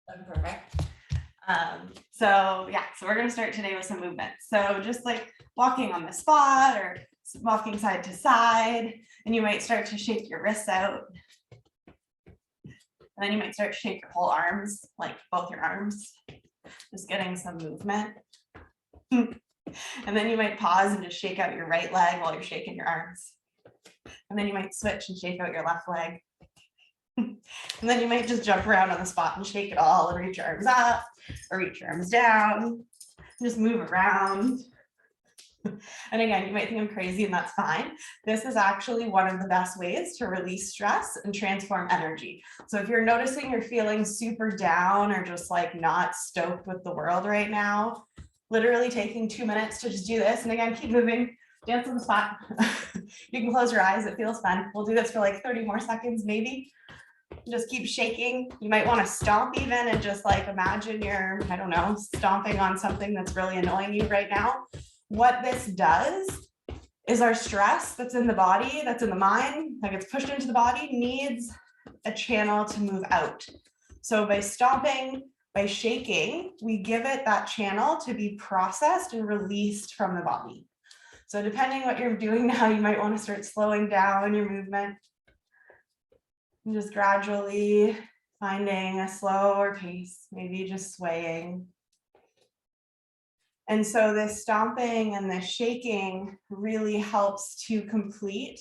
Perfect. So we're gonna start today with some movement. So just like walking on the spot or walking side to side, and you might start to shake your wrists out. And then you might start to shake your whole arms, like both your arms, just getting some movement. And then you might pause and just shake out your right leg while you're shaking your arms. And then you might switch and shake out your left leg. And then you might just jump around on the spot and shake it all and reach your arms up or reach your arms down. Just move around. And again, you might think I'm crazy, and that's fine. This is actually one of the best ways to release stress and transform energy. So if you're noticing you're feeling super down or just like not stoked with the world right now, literally taking 2 minutes to just do this. And again, keep moving, dance on the spot. You can close your eyes, it feels fun. We'll do this for like 30 more seconds, maybe. Just keep shaking. You might want to stomp even and just like imagine you're, I don't know, stomping on something that's really annoying you right now. What this does is our stress that's in the body, that's in the mind, that gets pushed into the body, needs a channel to move out. So by stomping, by shaking, we give it that channel to be processed and released from the body. So depending what you're doing now, you might want to start slowing down your movement and just gradually finding a slower pace, maybe just swaying. And so this stomping and this shaking really helps to complete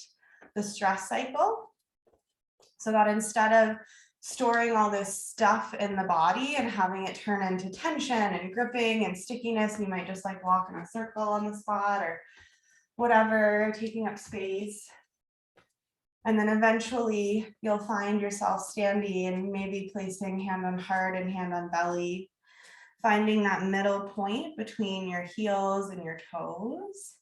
the stress cycle, so that instead of storing all this stuff in the body and having it turn into tension and gripping and stickiness, you might just like walk in a circle on the spot or whatever, taking up space. And then eventually you'll find yourself standing, maybe placing hand on heart and hand on belly, finding that middle point between your heels and your toes,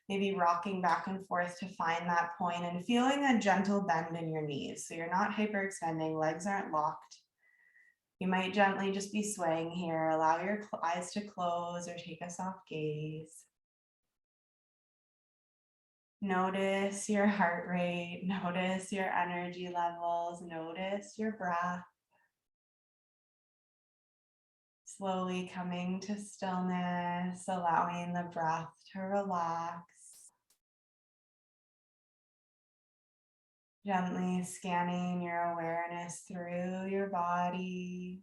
maybe rocking back and forth to find that point and feeling a gentle bend in your knees. So you're not hyperextending, legs aren't locked. You might gently just be swaying here. Allow your eyes to close or take a soft gaze. Notice your heart rate, notice your energy levels, notice your breath. Slowly coming to stillness, allowing the breath to relax. Gently scanning your awareness through your body,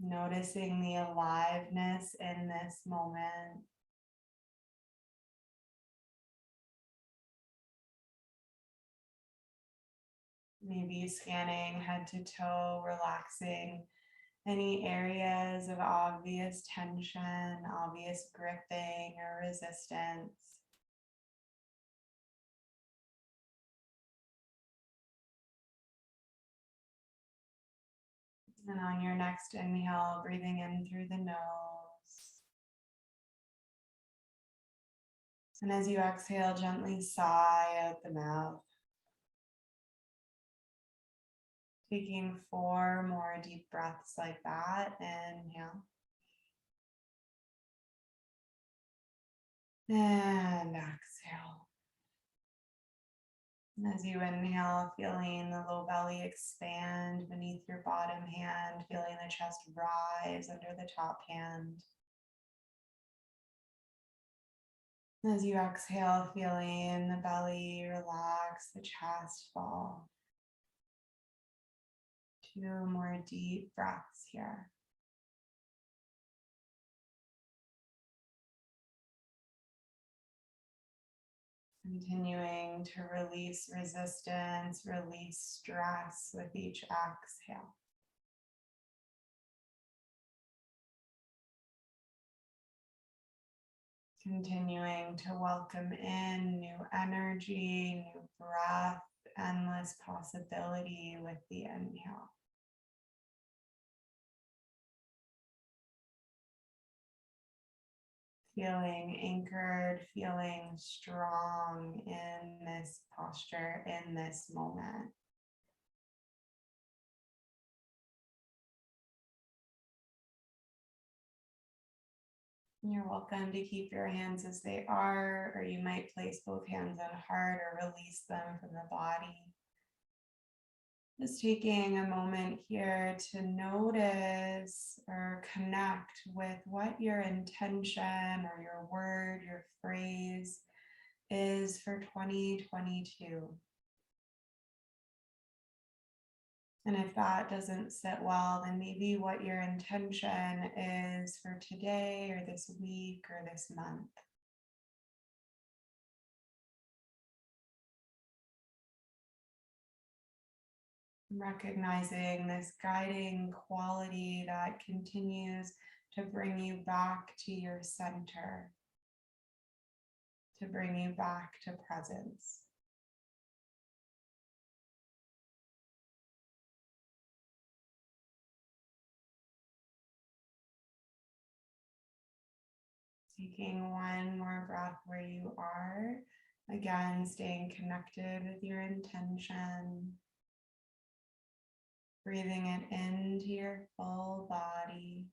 noticing the aliveness in this moment. Maybe scanning head to toe, relaxing any areas of obvious tension, obvious gripping or resistance. And on your next inhale, breathing in through the nose. And as you exhale, gently sigh out the mouth. Taking 4 more deep breaths like that. Inhale. And exhale. And as you inhale, feeling the low belly expand beneath your bottom hand, feeling the chest rise under the top hand. As you exhale, feeling the belly relax, the chest fall. 2 more deep breaths here. Continuing to release resistance, release stress with each exhale. Continuing to welcome in new energy, new breath, endless possibility with the inhale. Feeling anchored, feeling strong in this posture, in this moment. You're welcome to keep your hands as they are, or you might place both hands on heart or release them from the body. Just taking a moment here to notice or connect with what your intention or your word, your phrase is for 2022. And if that doesn't sit well, then maybe what your intention is for today or this week or this month. Recognizing this guiding quality that continues to bring you back to your center, to bring you back to presence. Taking one more breath where you are. Again, staying connected with your intention. Breathing it into your full body.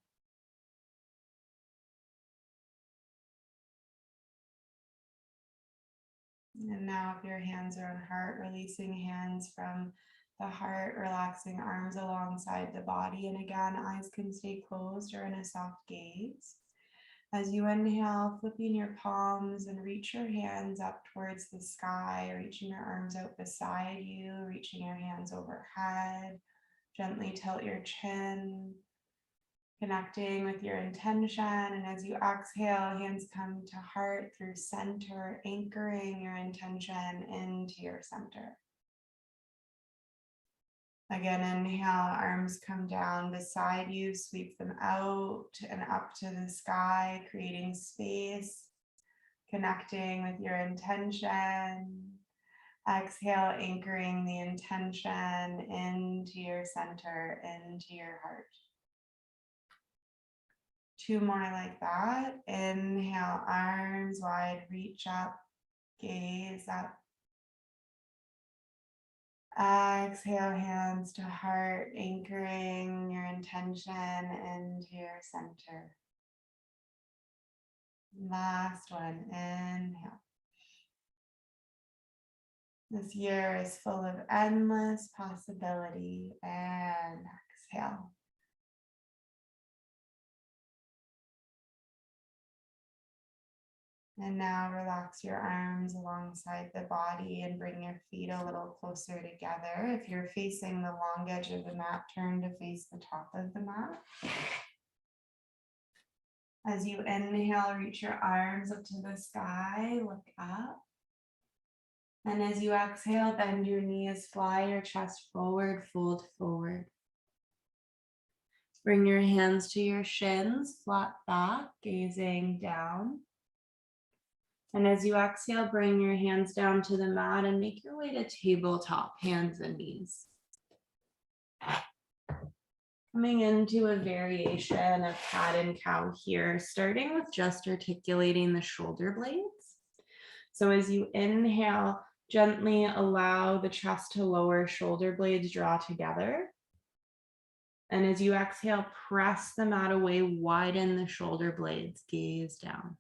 And now if your hands are on heart, releasing hands from the heart, relaxing arms alongside the body. And again, eyes can stay closed or in a soft gaze. As you inhale, flipping your palms and reach your hands up towards the sky, reaching your arms out beside you, reaching your hands overhead. Gently tilt your chin, connecting with your intention. And as you exhale, hands come to heart through center, anchoring your intention into your center. Again, inhale, arms come down beside you, sweep them out and up to the sky, creating space, connecting with your intention. Exhale, anchoring the intention into your center, into your heart. Two more like that. Inhale, arms wide, reach up, gaze up. Exhale, hands to heart, anchoring your intention into your center. Last one, inhale. This year is full of endless possibility, and exhale. And now relax your arms alongside the body and bring your feet a little closer together. If you're facing the long edge of the mat, turn to face the top of the mat. As you inhale, reach your arms up to the sky, look up. And as you exhale, bend your knees, fly your chest forward, fold forward. Bring your hands to your shins, flat back, gazing down. And as you exhale, bring your hands down to the mat and make your way to tabletop, hands and knees. Coming into a variation of cat and cow here, starting with just articulating the shoulder blades. So as you inhale, gently allow the chest to lower, shoulder blades draw together. And as you exhale, press the mat away, widen the shoulder blades, gaze down.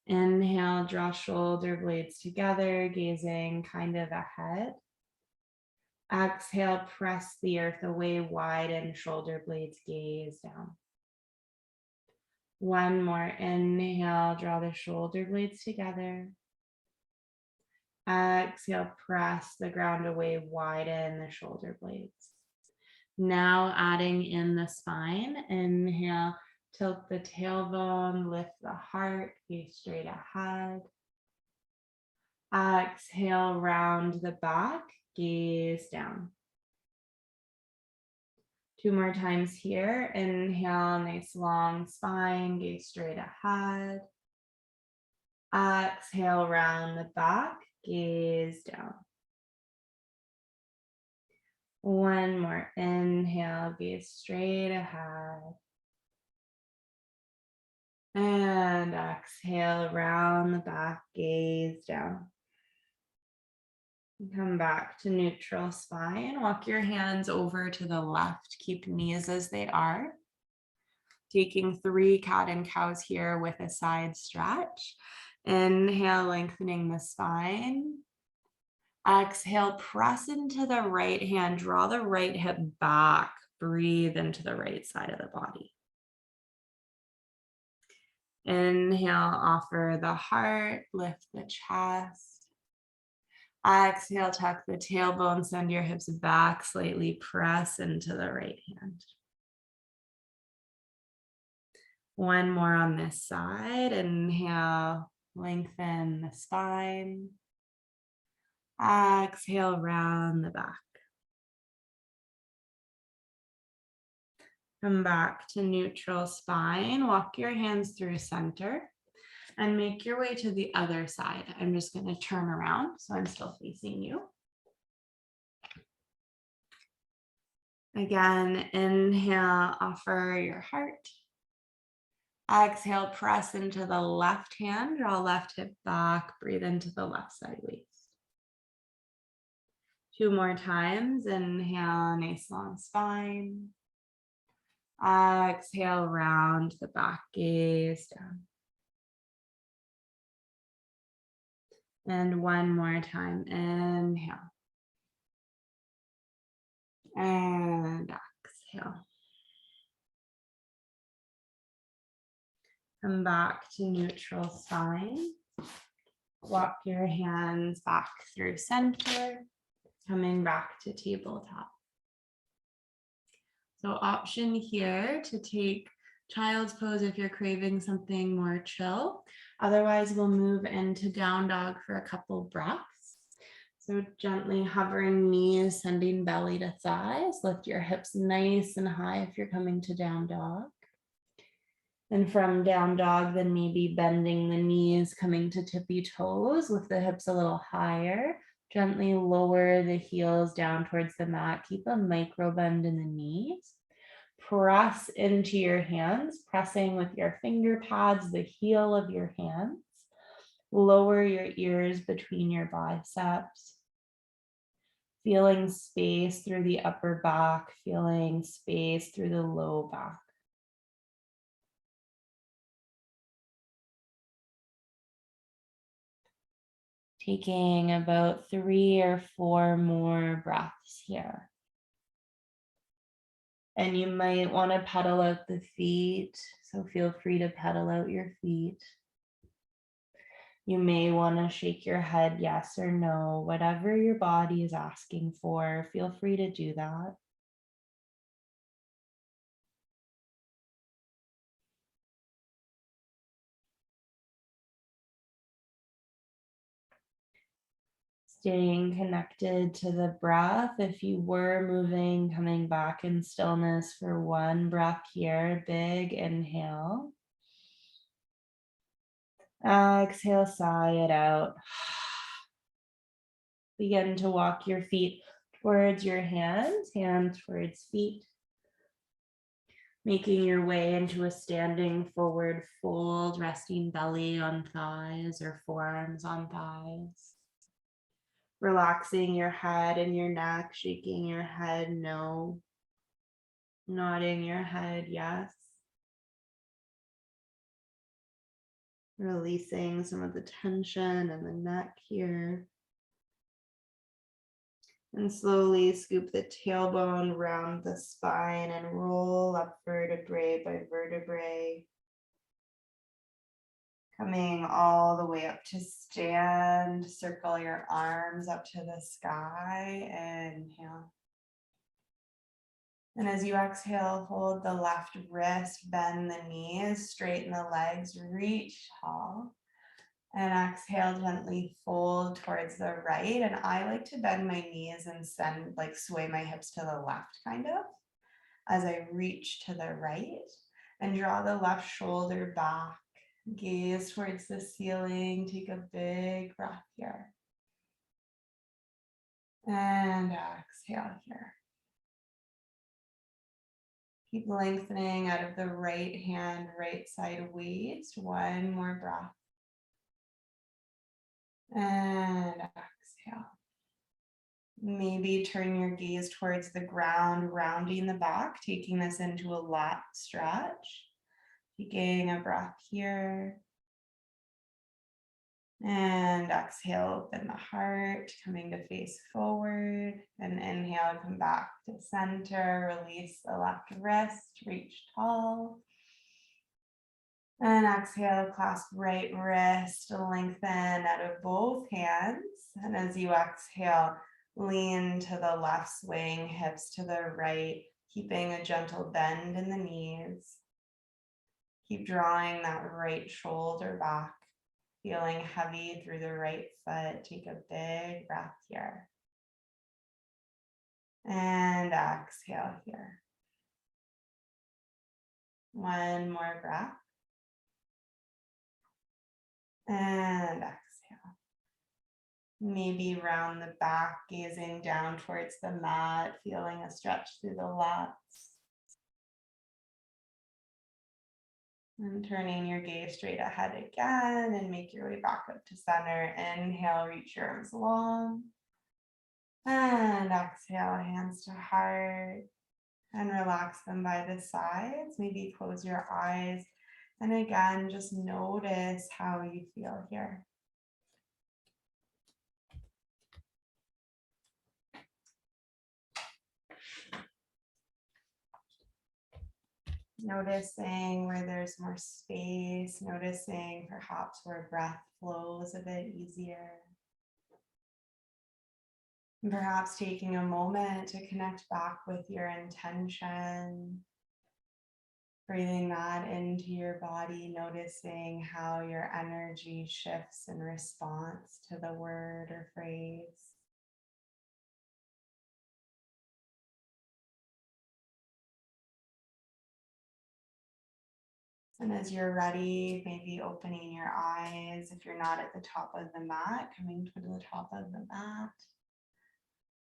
Inhale, draw shoulder blades together, gazing kind of ahead. Exhale, press the earth away, widen shoulder blades, gaze down. One more, inhale, draw the shoulder blades together. Exhale, press the ground away, widen the shoulder blades. Now adding in the spine, inhale, tilt the tailbone, lift the heart, gaze straight ahead. Exhale, round the back, gaze down. Two more times here. Inhale, nice long spine, gaze straight ahead. Exhale, round the back, gaze down. One more. Inhale, gaze straight ahead. And exhale, round the back, gaze down. Come back to neutral spine. Walk your hands over to the left. Keep knees as they are. Taking 3 cat and cows here with a side stretch. Inhale, lengthening the spine. Exhale, press into the right hand, draw the right hip back, breathe into the right side of the body. Inhale, offer the heart, lift the chest. Exhale, tuck the tailbone, send your hips back, slightly press into the right hand. One more on this side. Inhale, lengthen the spine. Exhale, round the back. Come back to neutral spine. Walk your hands through center and make your way to the other side. I'm just going to turn around so I'm still facing you. Again, inhale, offer your heart. Exhale, press into the left hand, draw left hip back, breathe into the left side waist. 2 more times. Inhale, nice long spine. Exhale, round the back, gaze down. And one more time. Inhale. And exhale. Come back to neutral spine. Walk your hands back through center, coming back to tabletop. So option here to take child's pose if you're craving something more chill. Otherwise, we'll move into down dog for a couple breaths. So gently hovering knees, sending belly to thighs. Lift your hips nice and high if you're coming to down dog. And from down dog, then maybe bending the knees, coming to tippy toes with the hips a little higher. Gently lower the heels down towards the mat. Keep a micro bend in the knees. Press into your hands, pressing with your finger pads, the heel of your hands. Lower your ears between your biceps. Feeling space through the upper back, feeling space through the low back. Taking about 3 or 4 more breaths here. And you might want to pedal out the feet, so feel free to pedal out your feet. You may want to shake your head yes or no, whatever your body is asking for, feel free to do that. Staying connected to the breath. If you were moving, coming back in stillness for one breath here, big inhale. Exhale, sigh it out. Begin to walk your feet towards your hands, hands towards feet. Making your way into a standing forward fold, resting belly on thighs or forearms on thighs. Relaxing your head and your neck, shaking your head no, nodding your head yes. Releasing some of the tension in the neck here. And slowly scoop the tailbone round the spine and roll up vertebrae by vertebrae. Coming all the way up to stand, circle your arms up to the sky, inhale. And as you exhale, hold the left wrist, bend the knees, straighten the legs, reach tall. And exhale, gently fold towards the right. And I like to bend my knees and sway my hips to the left kind of, as I reach to the right and draw the left shoulder back. Gaze towards the ceiling, take a big breath here. And exhale here. Keep lengthening out of the right hand, right side waist. One more breath. And exhale. Maybe turn your gaze towards the ground, rounding the back, taking this into a lat stretch. Taking a breath here. And exhale, open the heart, coming to face forward. And inhale, come back to center. Release the left wrist, reach tall. And exhale, clasp right wrist, lengthen out of both hands. And as you exhale, lean to the left, swing hips to the right, keeping a gentle bend in the knees. Keep drawing that right shoulder back, feeling heavy through the right foot. Take a big breath here. And exhale here. One more breath. And exhale. Maybe round the back, gazing down towards the mat, feeling a stretch through the lats. And turning your gaze straight ahead again and make your way back up to center. Inhale, reach your arms long. And exhale, hands to heart. And relax them by the sides. Maybe close your eyes. And again, just notice how you feel here. Noticing where there's more space, noticing perhaps where breath flows a bit easier. And perhaps taking a moment to connect back with your intention, breathing that into your body, noticing how your energy shifts in response to the word or phrase. And as you're ready, maybe opening your eyes. If you're not at the top of the mat, coming to the top of the mat.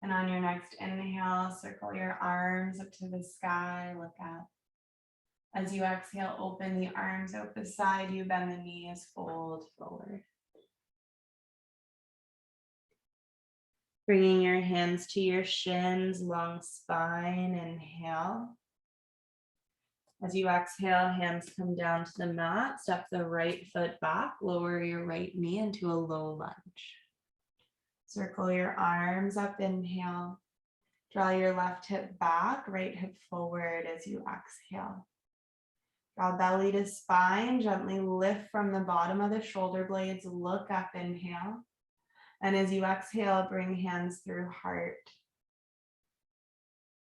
And on your next inhale, circle your arms up to the sky, look up. As you exhale, open the arms out beside you, bend the knees, fold forward. Bringing your hands to your shins, long spine, inhale. As you exhale, hands come down to the mat, step the right foot back, lower your right knee into a low lunge. Circle your arms up, inhale. Draw your left hip back, right hip forward as you exhale. Draw belly to spine, gently lift from the bottom of the shoulder blades, look up, inhale. And as you exhale, bring hands through heart.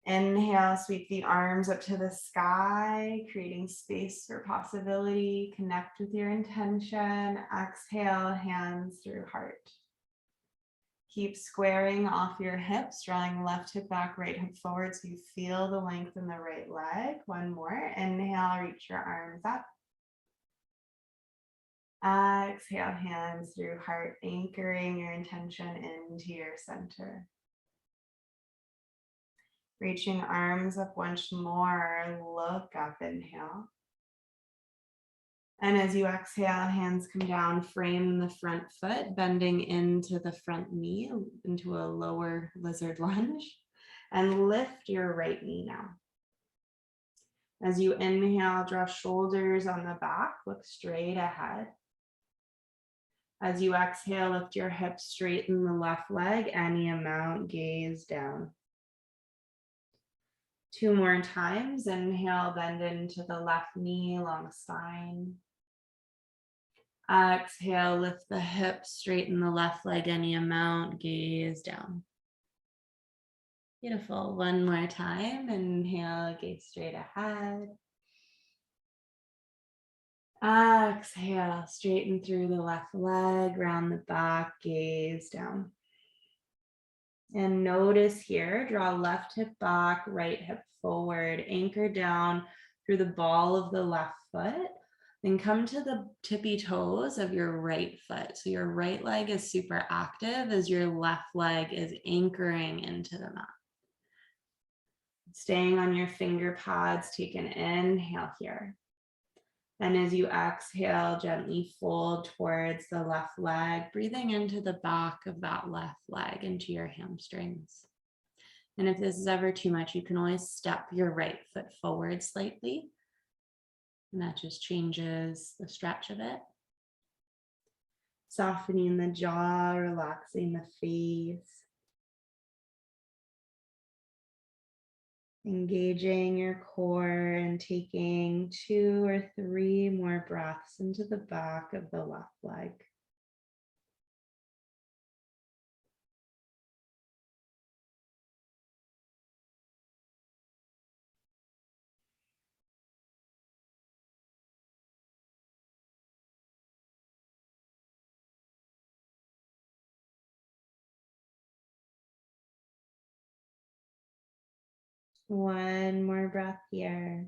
Inhale, sweep the arms up to the sky, creating space for possibility. Connect with your intention. Exhale, hands through heart. Keep squaring off your hips, drawing left hip back, right hip forward so you feel the length in the right leg. One more. Inhale, reach your arms up. Exhale, hands through heart, anchoring your intention into your center. Reaching arms up once more, look up, inhale. And as you exhale, hands come down, frame the front foot, bending into the front knee, into a lower lizard lunge, and lift your right knee now. As you inhale, draw shoulders on the back, look straight ahead. As you exhale, lift your hips, straighten the left leg, any amount, gaze down. 2 more times. Inhale, bend into the left knee, long spine. Exhale, lift the hips, straighten the left leg any amount, gaze down. Beautiful. 1 more time. Inhale, gaze straight ahead. Exhale, straighten through the left leg, round the back, gaze down. And notice here, draw left hip back, right hip forward, anchor down through the ball of the left foot, then come to the tippy toes of your right foot. So your right leg is super active as your left leg is anchoring into the mat. Staying on your finger pads, take an inhale here. And as you exhale, gently fold towards the left leg, breathing into the back of that left leg, into your hamstrings. And if this is ever too much, you can always step your right foot forward slightly. And that just changes the stretch of it. Softening the jaw, relaxing the face. Engaging your core and taking 2 or 3 more breaths into the back of the left leg. One more breath here.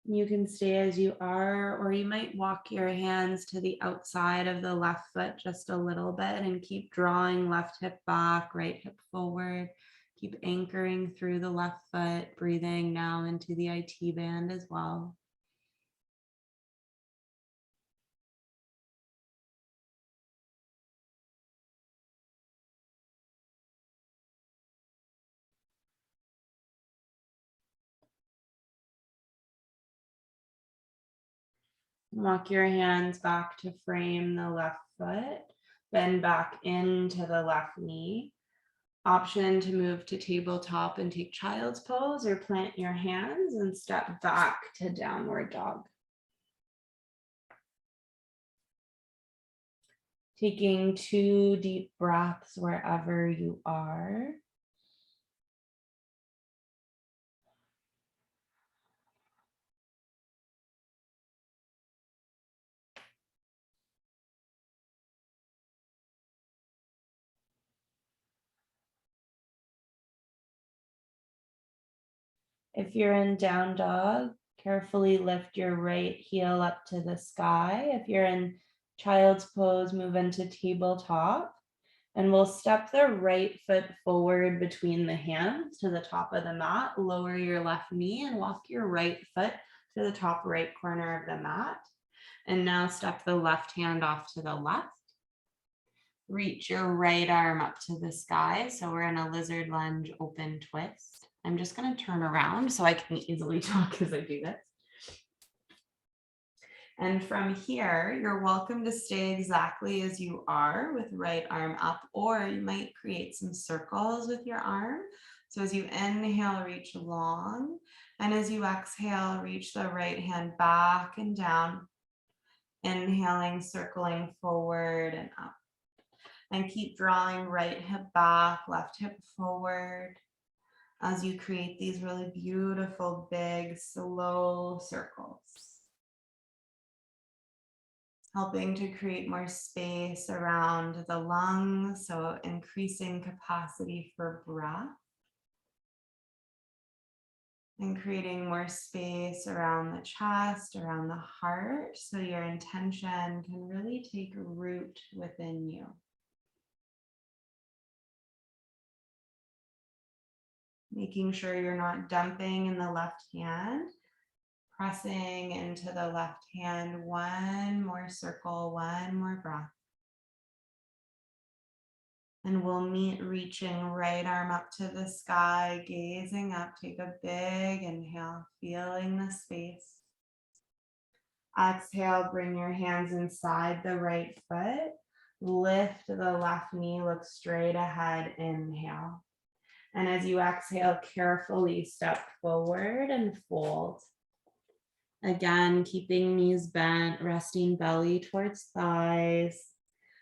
You can stay as you are, or you might walk your hands to the outside of the left foot just a little bit and keep drawing left hip back, right hip forward. Keep anchoring through the left foot, breathing now into the IT band as well. Walk your hands back to frame the left foot, bend back into the left knee. Option to move to tabletop and take child's pose, or plant your hands and step back to downward dog. Taking 2 deep breaths wherever you are. If you're in down dog, carefully lift your right heel up to the sky. If you're in child's pose, move into tabletop. And we'll step the right foot forward between the hands to the top of the mat. Lower your left knee and walk your right foot to the top right corner of the mat. And now step the left hand off to the left. Reach your right arm up to the sky. So we're in a lizard lunge open twist. I'm just going to turn around so I can easily talk as I do this. And from here, you're welcome to stay exactly as you are with right arm up, or you might create some circles with your arm. So as you inhale, reach long. And as you exhale, reach the right hand back and down. Inhaling, circling forward and up. And keep drawing right hip back, left hip forward as you create these really beautiful, big, slow circles. Helping to create more space around the lungs, so increasing capacity for breath. And creating more space around the chest, around the heart, so your intention can really take root within you. Making sure you're not dumping in the left hand. Pressing into the left hand, one more circle, one more breath. And we'll meet reaching right arm up to the sky, gazing up. Take a big inhale, feeling the space. Exhale, bring your hands inside the right foot. Lift the left knee, look straight ahead, inhale. And as you exhale, carefully step forward and fold. Again, keeping knees bent, resting belly towards thighs.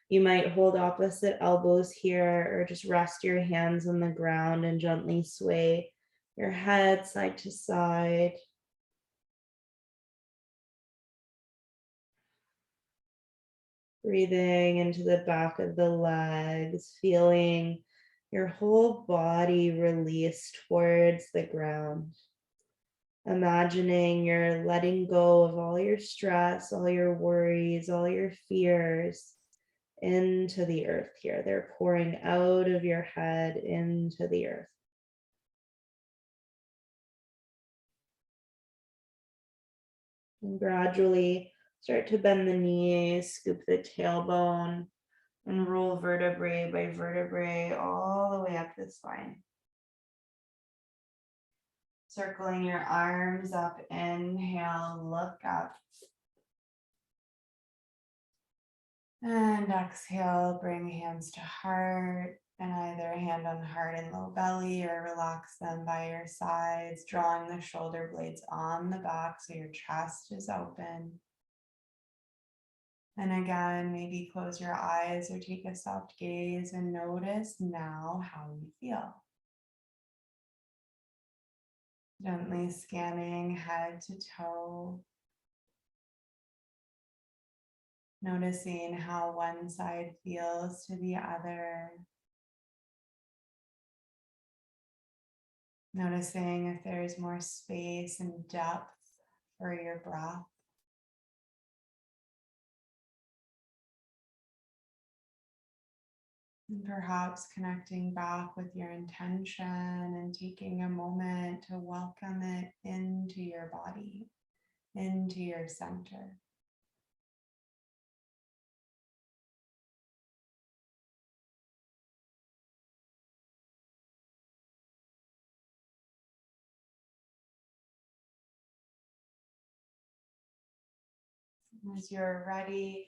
You might hold opposite elbows here, or just rest your hands on the ground and gently sway your head side to side. Breathing into the back of the legs, feeling your whole body release towards the ground. Imagining you're letting go of all your stress, all your worries, all your fears into the earth here. They're pouring out of your head into the earth. And gradually start to bend the knees, scoop the tailbone, and roll vertebrae by vertebrae all the way up the spine. Circling your arms up, inhale, look up. And exhale, bring hands to heart and either hand on heart and low belly or relax them by your sides, drawing the shoulder blades on the back so your chest is open. And again, maybe close your eyes or take a soft gaze and notice now how you feel. Gently scanning head to toe. Noticing how one side feels to the other. Noticing if there's more space and depth for your breath. And perhaps connecting back with your intention and taking a moment to welcome it into your body, into your center. As you're ready,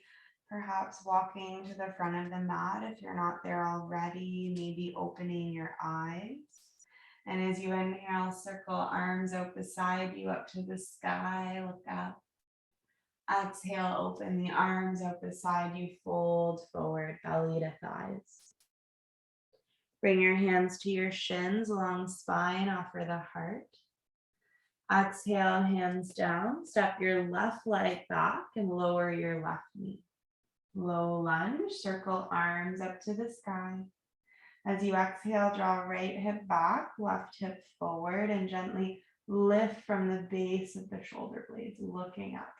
perhaps walking to the front of the mat if you're not there already, maybe opening your eyes. And as you inhale, circle arms out beside you up to the sky, look up. Exhale, open the arms out beside you, fold forward, belly to thighs. Bring your hands to your shins, along spine, offer the heart. Exhale, hands down, step your left leg back and lower your left knee. Low lunge, circle arms up to the sky. As you exhale, draw right hip back, left hip forward, and gently lift from the base of the shoulder blades, looking up.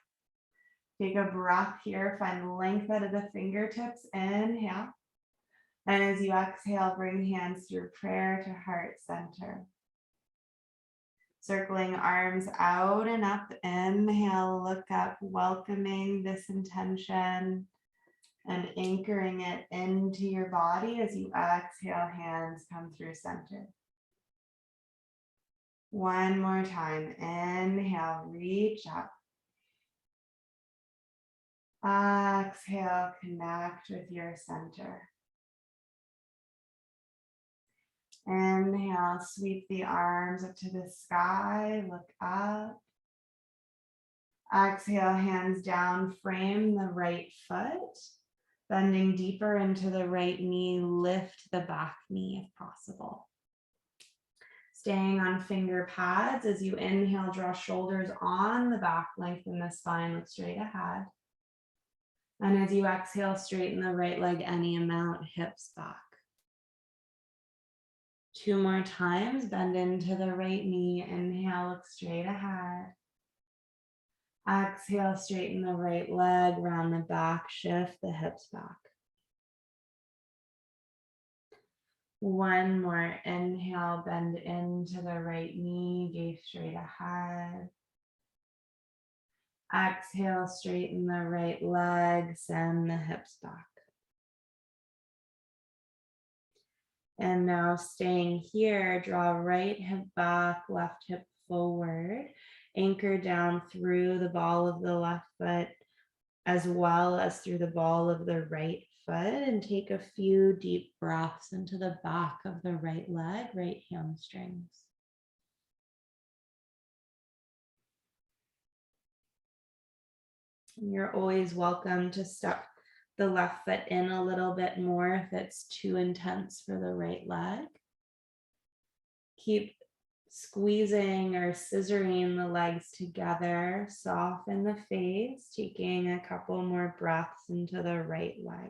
Take a breath here, find length out of the fingertips, inhale. And as you exhale, bring hands through prayer to heart center. Circling arms out and up, inhale, look up, welcoming this intention and anchoring it into your body as you exhale, hands come through center. One more time, inhale, reach up. Exhale, connect with your center. Inhale, sweep the arms up to the sky, look up. Exhale, hands down, frame the right foot, bending deeper into the right knee, lift the back knee if possible. Staying on finger pads as you inhale, draw shoulders on the back, lengthen the spine, look straight ahead. And as you exhale, straighten the right leg any amount, hips back. Two more times, bend into the right knee, inhale, look straight ahead. Exhale, straighten the right leg, round the back, shift the hips back. One more, inhale, bend into the right knee, gaze straight ahead. Exhale, straighten the right leg, send the hips back. And now staying here, draw right hip back, left hip forward, anchor down through the ball of the left foot, as well as through the ball of the right foot, and take a few deep breaths into the back of the right leg, right hamstrings. You're always welcome to step the left foot in a little bit more if it's too intense for the right leg. Keep squeezing or scissoring the legs together, soften the face, taking a couple more breaths into the right leg.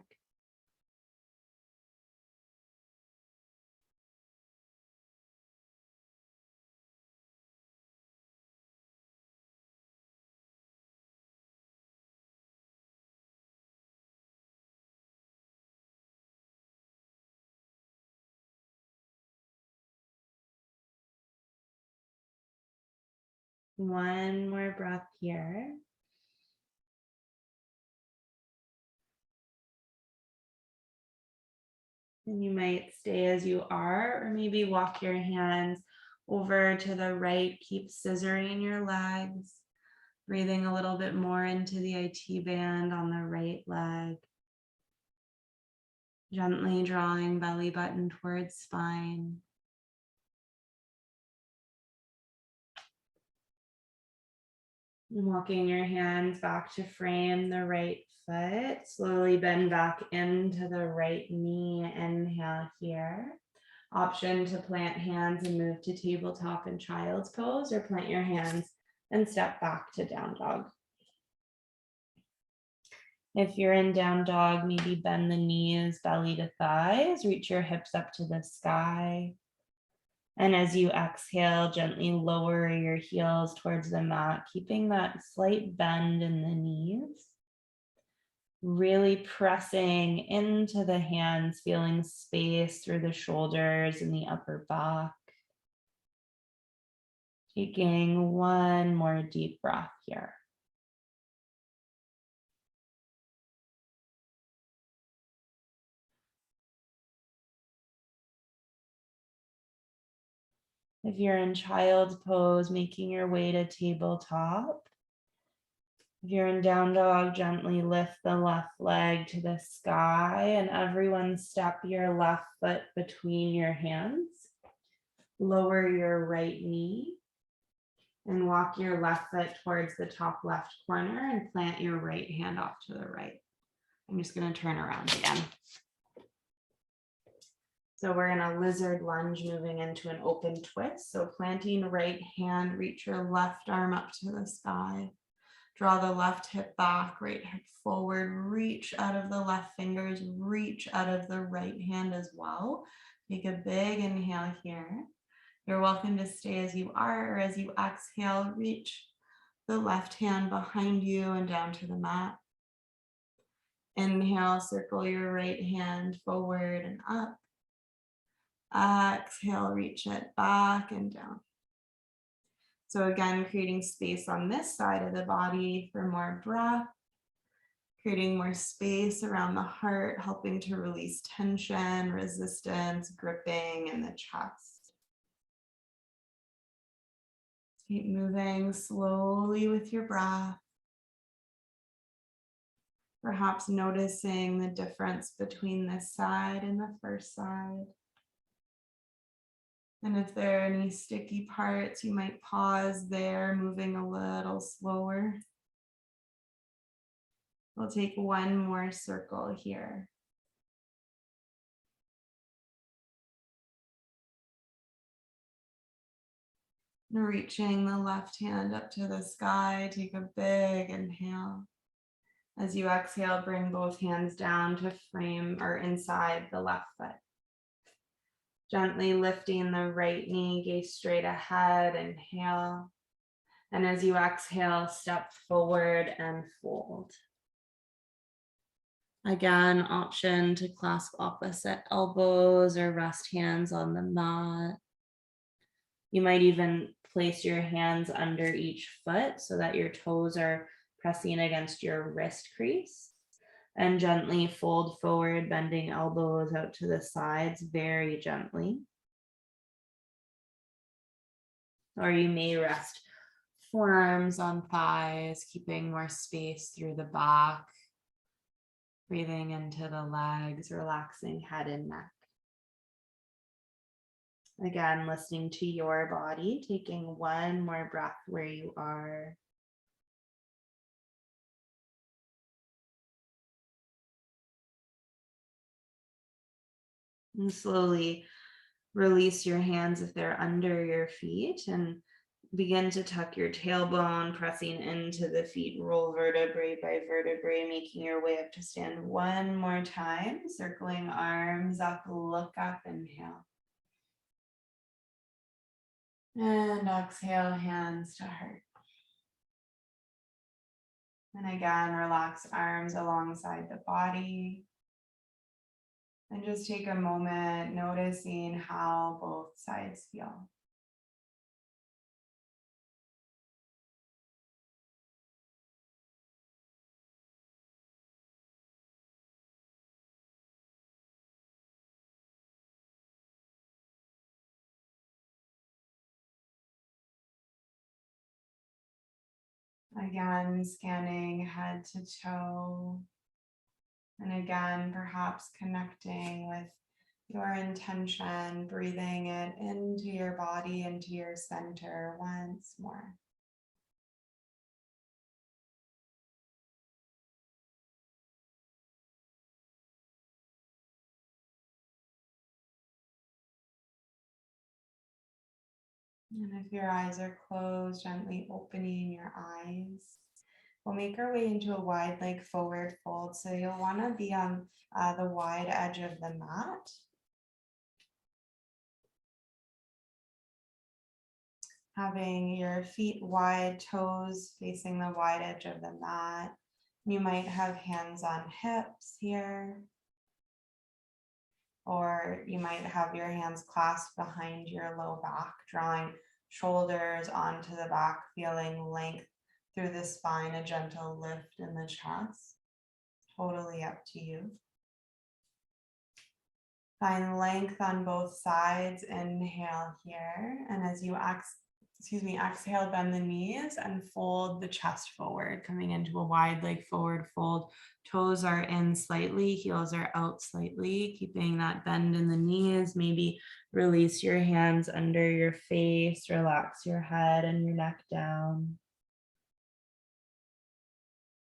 One more breath here. And you might stay as you are, or maybe walk your hands Over to the right, keep scissoring your legs, breathing a little bit more into the IT band on the right leg. Gently drawing belly button towards spine. Walking your hands back to frame the right foot. Slowly bend back into the right knee. Inhale here. Option to plant hands and move to tabletop and child's pose, or plant your hands and step back to down dog. If you're in down dog, maybe bend the knees, belly to thighs, reach your hips up to the sky. And as you exhale, gently lower your heels towards the mat, keeping that slight bend in the knees. Really pressing into the hands, feeling space through the shoulders and the upper back. Taking one more deep breath here. If you're in child's pose, making your way to tabletop. If you're in down dog, gently lift the left leg to the sky, and everyone step your left foot between your hands. Lower your right knee and walk your left foot towards the top left corner and plant your right hand off to the right. I'm just going to turn around again. So we're in a lizard lunge, moving into an open twist. So planting right hand, reach your left arm up to the sky. Draw the left hip back, right hip forward, reach out of the left fingers, reach out of the right hand as well. Take a big inhale here. You're welcome to stay as you are, or as you exhale, reach the left hand behind you and down to the mat. Inhale, circle your right hand forward and up. Exhale, reach it back and down. So again, creating space on this side of the body for more breath, creating more space around the heart, helping to release tension, resistance, gripping in the chest. Keep moving slowly with your breath. Perhaps noticing the difference between this side and the first side. And if there are any sticky parts, you might pause there, moving a little slower. We'll take one more circle here. Reaching the left hand up to the sky, take a big inhale. As you exhale, bring both hands down to frame or inside the left foot. Gently lifting the right knee, gaze straight ahead, inhale. And as you exhale, step forward and fold. Again, option to clasp opposite elbows or rest hands on the mat. You might even place your hands under each foot so that your toes are pressing against your wrist crease. And gently fold forward, bending elbows out to the sides very gently. Or you may rest forearms on thighs, keeping more space through the back. Breathing into the legs, relaxing head and neck. Again, listening to your body, taking one more breath where you are. And slowly release your hands if they're under your feet and begin to tuck your tailbone, pressing into the feet, roll vertebrae by vertebrae, making your way up to stand one more time, circling arms up, look up, inhale. And exhale, hands to heart. And again, relax arms alongside the body. And just take a moment noticing how both sides feel. Again, scanning head to toe. And again, perhaps connecting with your intention, breathing it into your body, into your center once more. And if your eyes are closed, gently opening your eyes. We'll make our way into a wide leg forward fold. So you'll want to be on the wide edge of the mat. Having your feet wide, toes facing the wide edge of the mat. You might have hands on hips here. Or you might have your hands clasped behind your low back, drawing shoulders onto the back, feeling length through the spine, a gentle lift in the chest. Totally up to you. Find length on both sides. Inhale here. And as you exhale, bend the knees and fold the chest forward, coming into a wide leg forward fold. Toes are in slightly, heels are out slightly, keeping that bend in the knees. Maybe release your hands under your face, relax your head and your neck down.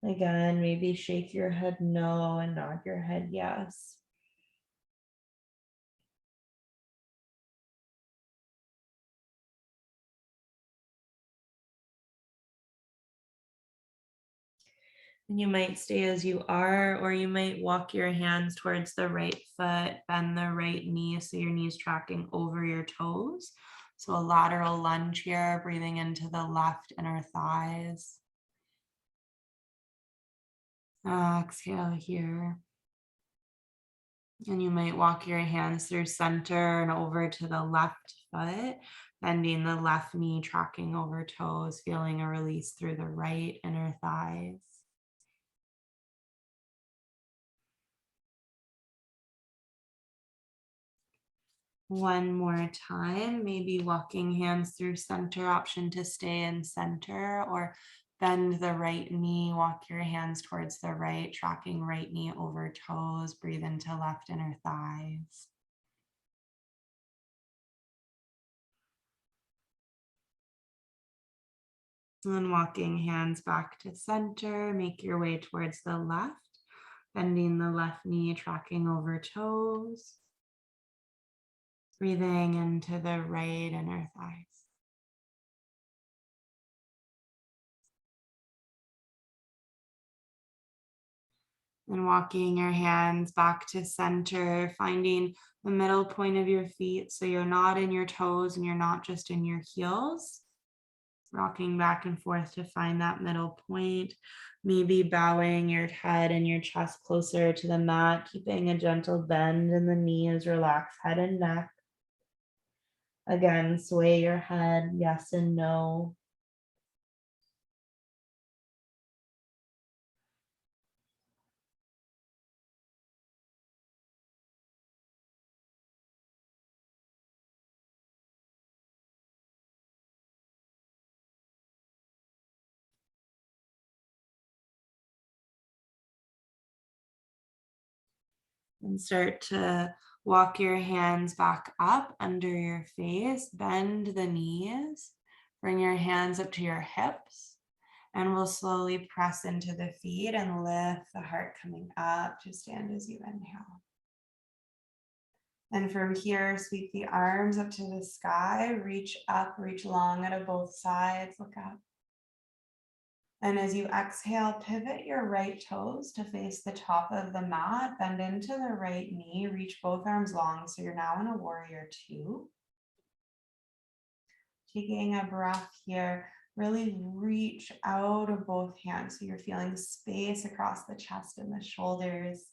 Again, maybe shake your head no and nod your head yes. And you might stay as you are, or you might walk your hands towards the right foot, bend the right knee so your knee's tracking over your toes. So a lateral lunge here, breathing into the left inner thighs. Exhale here. And you might walk your hands through center and over to the left foot, bending the left knee, tracking over toes, feeling a release through the right inner thighs. One more time, maybe walking hands through center, option to stay in center, or bend the right knee, walk your hands towards the right, tracking right knee over toes, breathe into left inner thighs. And then walking hands back to center, make your way towards the left, bending the left knee, tracking over toes, breathing into the right inner thighs. And walking your hands back to center, finding the middle point of your feet so you're not in your toes and you're not just in your heels. Rocking back and forth to find that middle point. Maybe bowing your head and your chest closer to the mat, keeping a gentle bend in the knees, relax head and neck. Again, sway your head, yes and no. And start to walk your hands back up under your face, bend the knees, bring your hands up to your hips, and we'll slowly press into the feet and lift the heart coming up to stand as you inhale. And from here, sweep the arms up to the sky, reach up, reach long out of both sides, look up. And as you exhale, pivot your right toes to face the top of the mat, bend into the right knee, reach both arms long. So you're now in a warrior two. Taking a breath here, really reach out of both hands. So you're feeling space across the chest and the shoulders.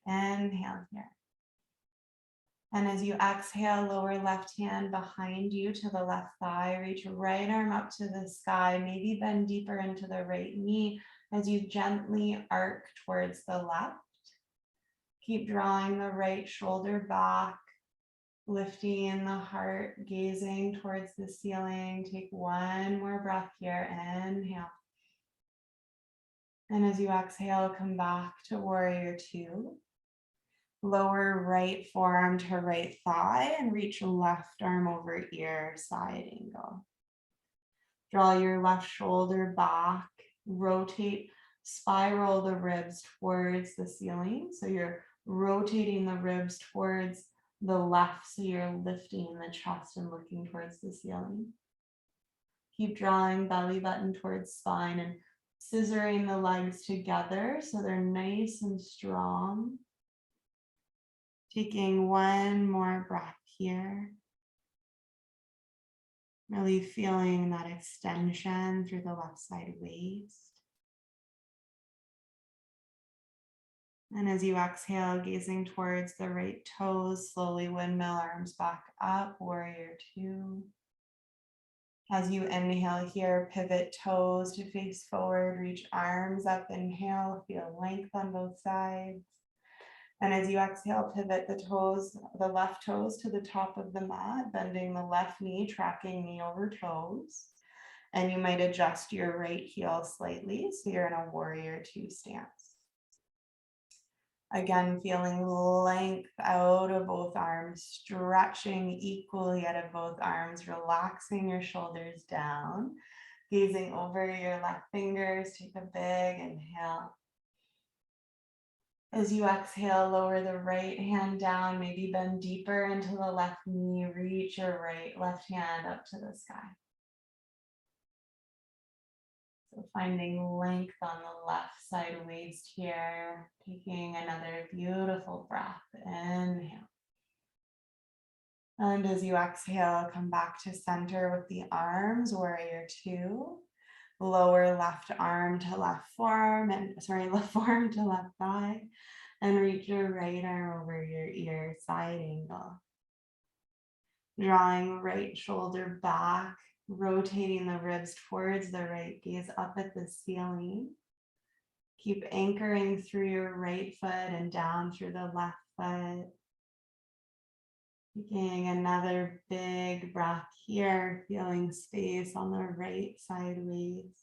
Inhale here. And as you exhale, lower left hand behind you to the left thigh, reach right arm up to the sky, maybe bend deeper into the right knee as you gently arc towards the left. Keep drawing the right shoulder back, lifting the heart, gazing towards the ceiling. Take one more breath here. Inhale. And as you exhale, come back to warrior two. Lower right forearm to right thigh and reach left arm over ear, side angle. Draw your left shoulder back, rotate, spiral the ribs towards the ceiling. So you're rotating the ribs towards the left, so you're lifting the chest and looking towards the ceiling. Keep drawing belly button towards spine and scissoring the legs together so they're nice and strong. Taking one more breath here. Really feeling that extension through the left side waist. And as you exhale, gazing towards the right toes, slowly windmill arms back up, warrior two. As you inhale here, pivot toes to face forward, reach arms up, inhale, feel length on both sides. And as you exhale, pivot the toes, the left toes to the top of the mat, bending the left knee, tracking knee over toes. And you might adjust your right heel slightly, so you're in a warrior two stance. Again, feeling length out of both arms, stretching equally out of both arms, relaxing your shoulders down, gazing over your left fingers, take a big inhale. As you exhale, lower the right hand down, maybe bend deeper into the left knee, reach your left hand up to the sky. So finding length on the left side waist here, taking another beautiful breath, inhale. And as you exhale, come back to center with the arms, warrior two. Lower left arm to left forearm, left forearm to left thigh, and reach your right arm over your ear, side angle. Drawing right shoulder back, rotating the ribs towards the right, gaze up at the ceiling. Keep anchoring through your right foot and down through the left foot. Taking another big breath here, feeling space on the right side waist.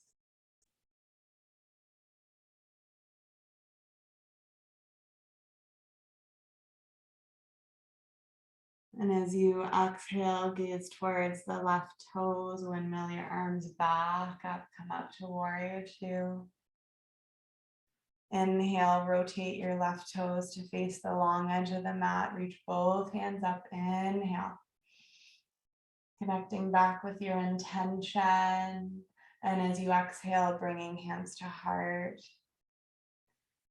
And as you exhale, gaze towards the left toes, windmill your arms back up, come up to warrior two. Inhale, rotate your left toes to face the long edge of the mat, reach both hands up, inhale. Connecting back with your intention. And as you exhale, bringing hands to heart,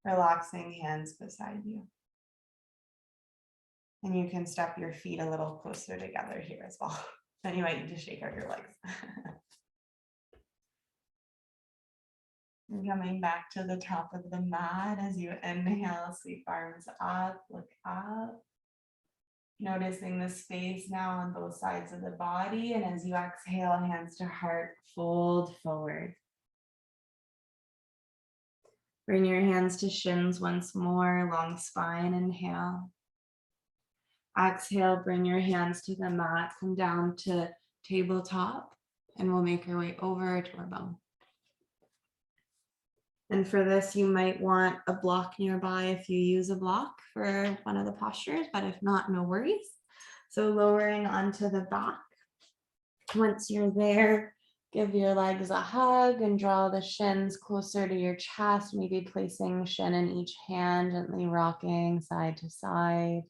relaxing hands beside you. And you can step your feet a little closer together here as well. Then you might need to shake out your legs. And coming back to the top of the mat as you inhale, sweep arms up, look up. Noticing the space now on both sides of the body. And as you exhale, hands to heart, fold forward. Bring your hands to shins once more, long spine, inhale. Exhale, bring your hands to the mat, come down to tabletop, and we'll make our way over to our bum. And for this, you might want a block nearby if you use a block for one of the postures, but if not, no worries. So lowering onto the back. Once you're there, give your legs a hug and draw the shins closer to your chest, maybe placing shin in each hand, gently rocking side to side.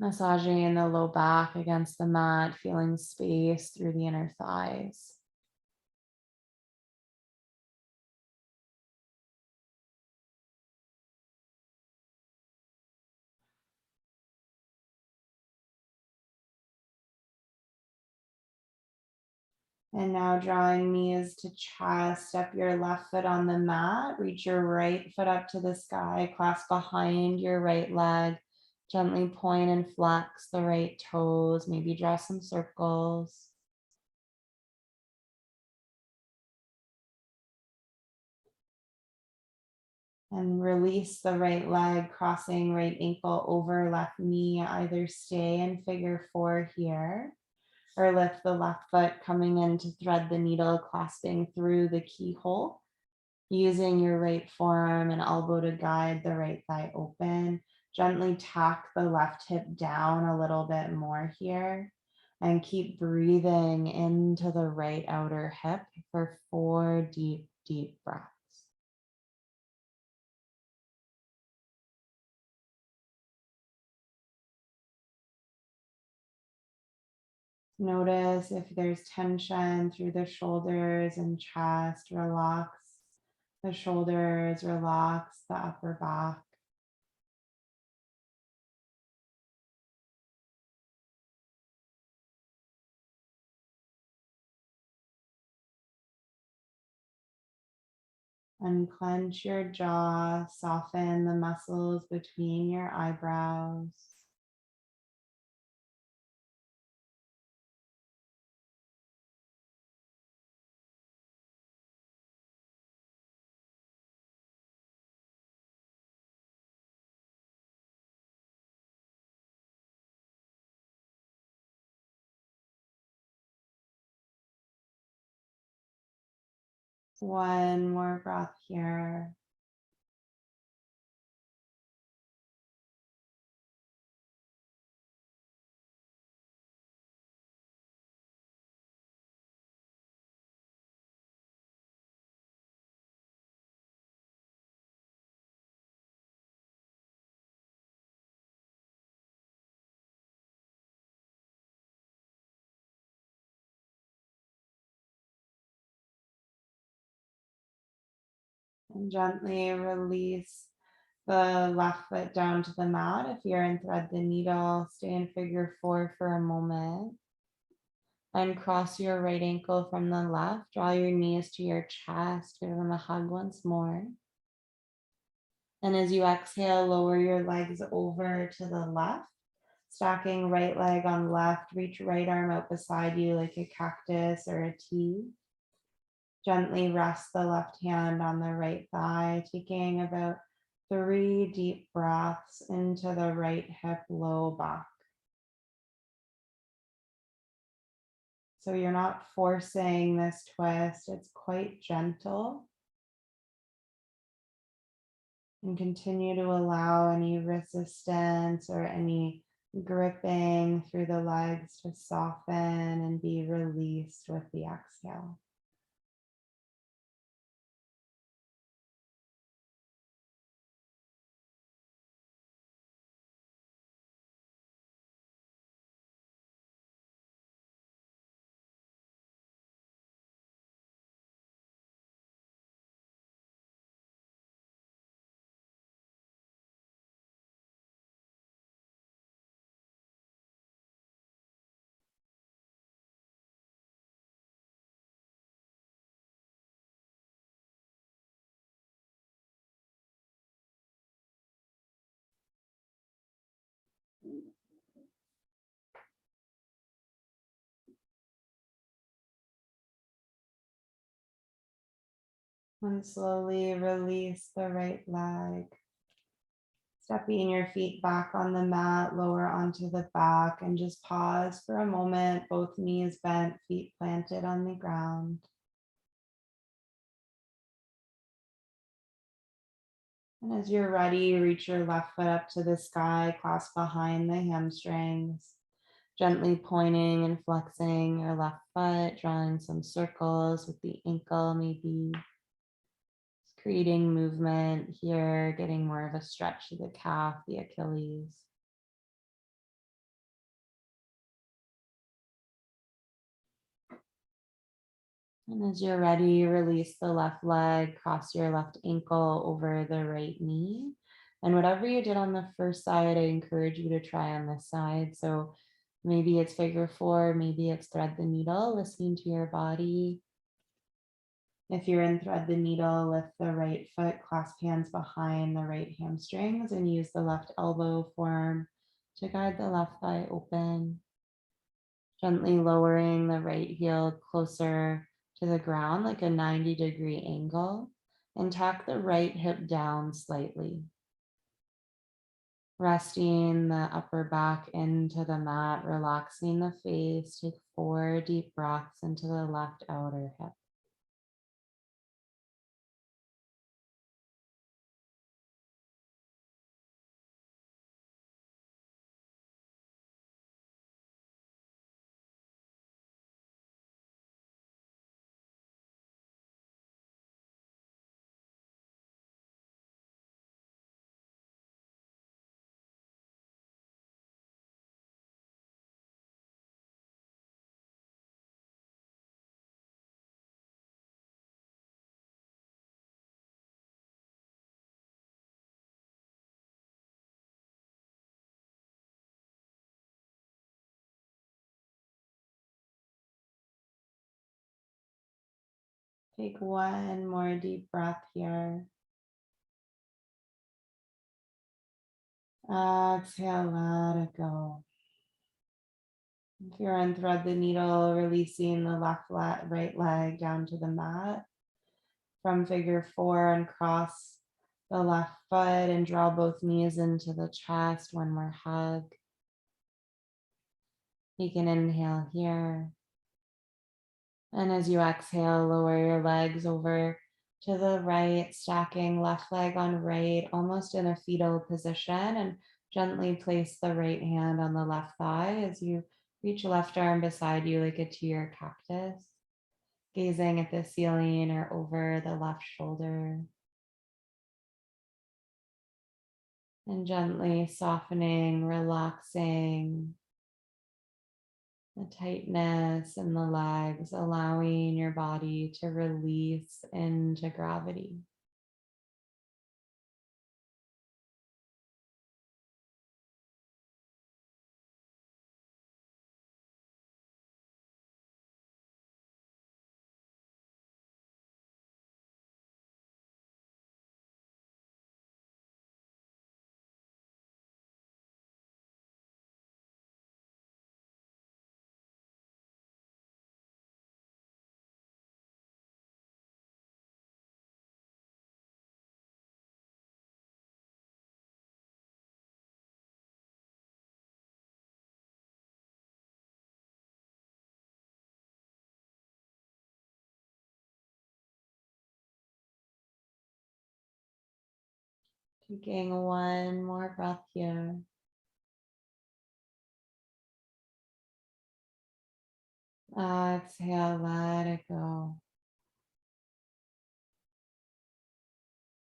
Massaging the low back against the mat, feeling space through the inner thighs. And now drawing knees to chest, step your left foot on the mat, reach your right foot up to the sky, clasp behind your right leg, gently point and flex the right toes, maybe draw some circles. And release the right leg, crossing right ankle over left knee, either stay in figure four here, or lift the left foot, coming in to thread the needle, clasping through the keyhole, using your right forearm and elbow to guide the right thigh open. Gently tack the left hip down a little bit more here and keep breathing into the right outer hip for 4 deep, deep breaths. Notice if there's tension through the shoulders and chest, relax the shoulders, relax the upper back. Unclench your jaw, soften the muscles between your eyebrows. One more breath here. And gently release the left foot down to the mat. If you're in thread the needle, stay in figure 4 for a moment. And cross your right ankle from the left. Draw your knees to your chest. Give them a hug once more. And as you exhale, lower your legs over to the left. Stacking right leg on left. Reach right arm out beside you like a cactus or a T. Gently rest the left hand on the right thigh, taking about 3 deep breaths into the right hip, low back. So you're not forcing this twist, it's quite gentle. And continue to allow any resistance or any gripping through the legs to soften and be released with the exhale. And slowly release the right leg. Stepping your feet back on the mat, lower onto the back, and just pause for a moment, both knees bent, feet planted on the ground. And as you're ready, reach your left foot up to the sky, clasp behind the hamstrings, gently pointing and flexing your left foot, drawing some circles with the ankle, maybe creating movement here, getting more of a stretch to the calf, the Achilles. And as you're ready, release the left leg, cross your left ankle over the right knee. And whatever you did on the first side, I encourage you to try on this side. So maybe it's figure 4, maybe it's thread the needle, listening to your body. If you're in thread the needle, lift the right foot, clasp hands behind the right hamstrings, and use the left elbow form to guide the left thigh open. Gently lowering the right heel closer to the ground, like a 90-degree angle, and tuck the right hip down slightly. Resting the upper back into the mat, relaxing the face. Take 4 deep breaths into the left outer hip. Take one more deep breath here. Exhale, let it go. If you're on thread the needle, releasing the right leg down to the mat. From figure 4 and cross the left foot and draw both knees into the chest. One more hug. You can inhale here. And as you exhale, lower your legs over to the right, stacking left leg on right, almost in a fetal position, and gently place the right hand on the left thigh as you reach left arm beside you like a tear cactus, gazing at the ceiling or over the left shoulder. And gently softening, relaxing the tightness in the legs, allowing your body to release into gravity. Taking one more breath here. Exhale, let it go.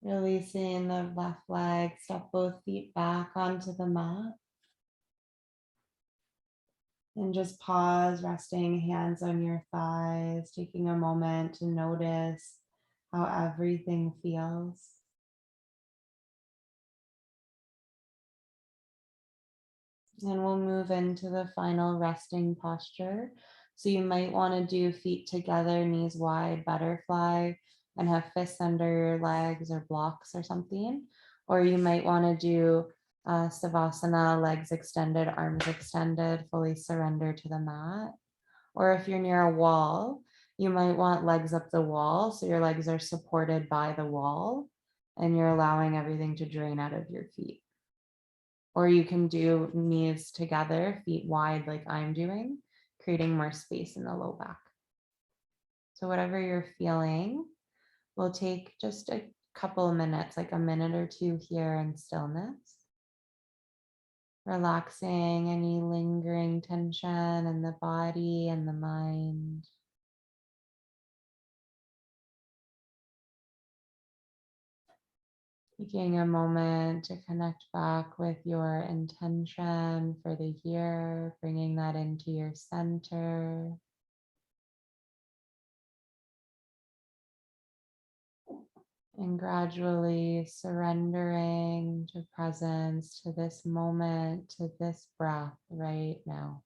Releasing the left leg, step both feet back onto the mat. And just pause, resting hands on your thighs, taking a moment to notice how everything feels. And we'll move into the final resting posture. So you might want to do feet together, knees wide, butterfly, and have fists under your legs or blocks or something. Or you might want to do Savasana, legs extended, arms extended, fully surrender to the mat. Or if you're near a wall, you might want legs up the wall. So your legs are supported by the wall and you're allowing everything to drain out of your feet. Or you can do knees together, feet wide like I'm doing, creating more space in the low back. So whatever you're feeling, we'll take just a couple of minutes, like a minute or two here in stillness. Relaxing any lingering tension in the body and the mind. Taking a moment to connect back with your intention for the year, bringing that into your center. And gradually surrendering to presence, to this moment, to this breath right now.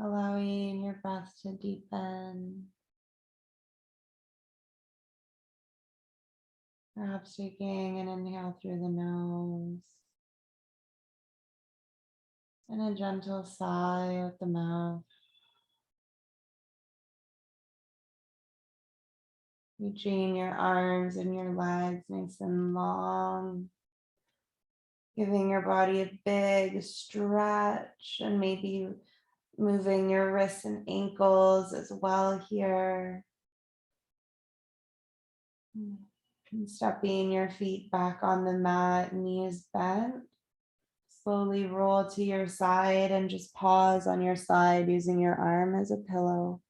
allowing your breath to deepen. Perhaps taking an inhale through the nose and a gentle sigh with the mouth. Reaching your arms and your legs nice and long. Giving your body a big stretch and maybe moving your wrists and ankles as well here. And stepping your feet back on the mat, knees bent. Slowly roll to your side and just pause on your side using your arm as a pillow.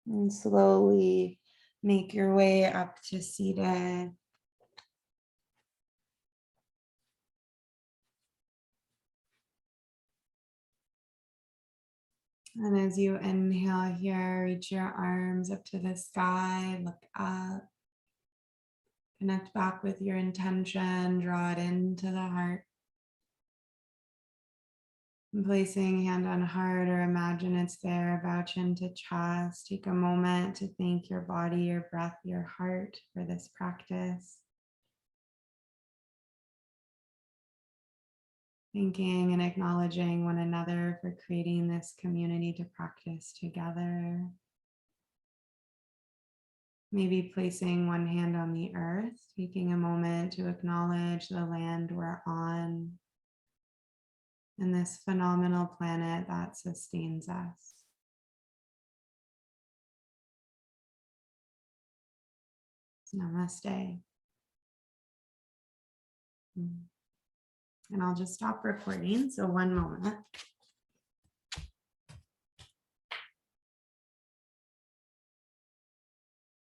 And slowly make your way up to seated. And as you inhale here, reach your arms up to the sky, look up, connect back with your intention, draw it into the heart. And placing hand on heart or imagine it's there, bow chin to chest. Take a moment to thank your body, your breath, your heart for this practice. Thanking and acknowledging one another for creating this community to practice together. Maybe placing one hand on the earth, taking a moment to acknowledge the land we're on and this phenomenal planet that sustains us. Namaste. And I'll just stop recording. So one moment.